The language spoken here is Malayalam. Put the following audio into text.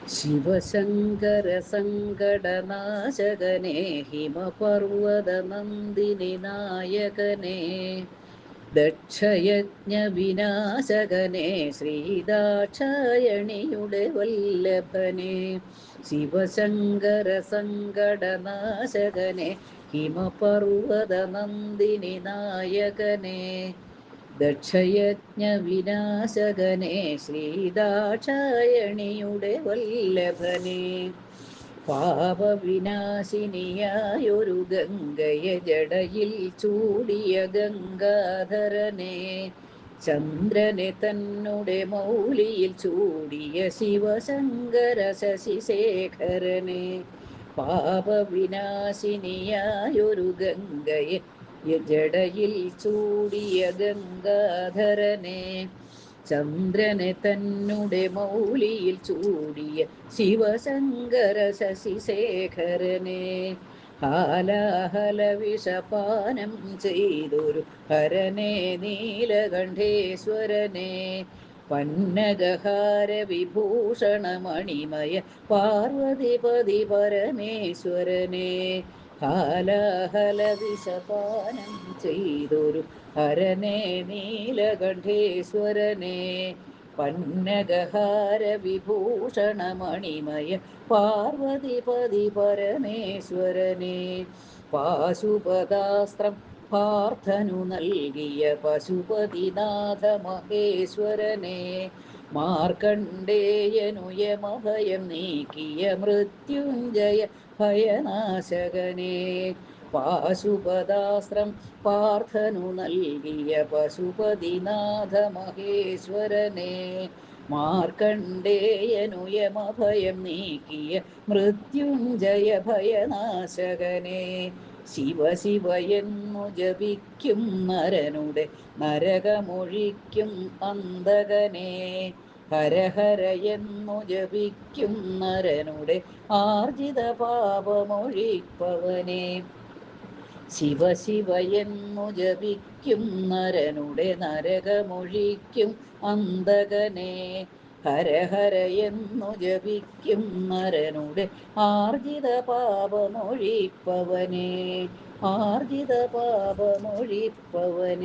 ശിവശങ്കര സങ്കടനാശകനേ ഹിമപർവത നന്ദിനി നായകനേ ദക്ഷയജ്ഞ വിനാശകനേ ശ്രീദാക്ഷായണിയുടെ വല്ലഭനേ ശിവശങ്കര സങ്കടനാശകനേ ഹിമപർവത നന്ദിനി നായകനേ ദക്ഷയജ്ഞ വിനാശകനേ ശ്രീദാക്ഷായണിയുടെ വല്ലഭനേ പാപവിനാശിനിയായൊരു ഗംഗയെ ജടയിൽ ചൂടിയ ഗംഗാധരനെ ചന്ദ്രനെ തന്നെ മൗലിയിൽ ചൂടിയ ശിവശങ്കര ശശിശേഖരനെ പാപവിനാശിനിയായൊരു ഗംഗയെ ജടയിൽ ചൂടിയ ഗംഗാധരനെ ചന്ദ്രനെ തന്നെ മൗലിയിൽ ചൂടിയ ശിവശങ്കര ശശിശേഖരനെ ഹാലാഹല വിഷപാനം ചെയ്തൊരു ഹരനെ നീലകണ്ഠേശ്വരനെ പന്നഗഹാര വിഭൂഷണമണിമയ പാർവതിപതി പരമേശ്വരനെ ഹാലാഹല വിഷപാനം ചെയ്തൊരു ഹരനെ നീലകണ്ഠേശ്വരനെ പന്നഗഹാര വിഭൂഷണമണിമയ പാർവതിപതി പരമേശ്വരനെ പാശുപതാസ്ത്രം പാർത്ഥനു നൽകിയ പശുപതിനാഥ മഹേശ്വരനെ മാർക്കണ്ഡേയനു യമഭയം നീക്കിയ മൃത്യുഞ്ജയ ഭയനാശകനെ പാശുപതാസ്ത്രം പാർത്ഥനു നൽകിയ പശുപതിനാഥ മഹേശ്വരനെ മാർക്കണ്ഡേയനു യമഭയം നീക്കിയ മൃത്യുഞ്ജയ ഭയനാശകനെ ശിവ ശിവ എന്നു ജപിക്കും നരനുടെ നരകമൊഴിക്കും അന്തകനെ ഹര ഹര എന്നു ജപിക്കും നരനുടെ ആർജിത പാപമൊഴിപ്പവനെ ശിവ ശിവ എന്നു ജപിക്കും നരനുടെ നരകമൊഴിക്കും അന്തകനെ ഹര ഹര എന്നു ജപിക്കും നരനുടെ ആർജിത പാപമൊഴിപ്പവനെ ആർജിത പാപമൊഴിപ്പവനെ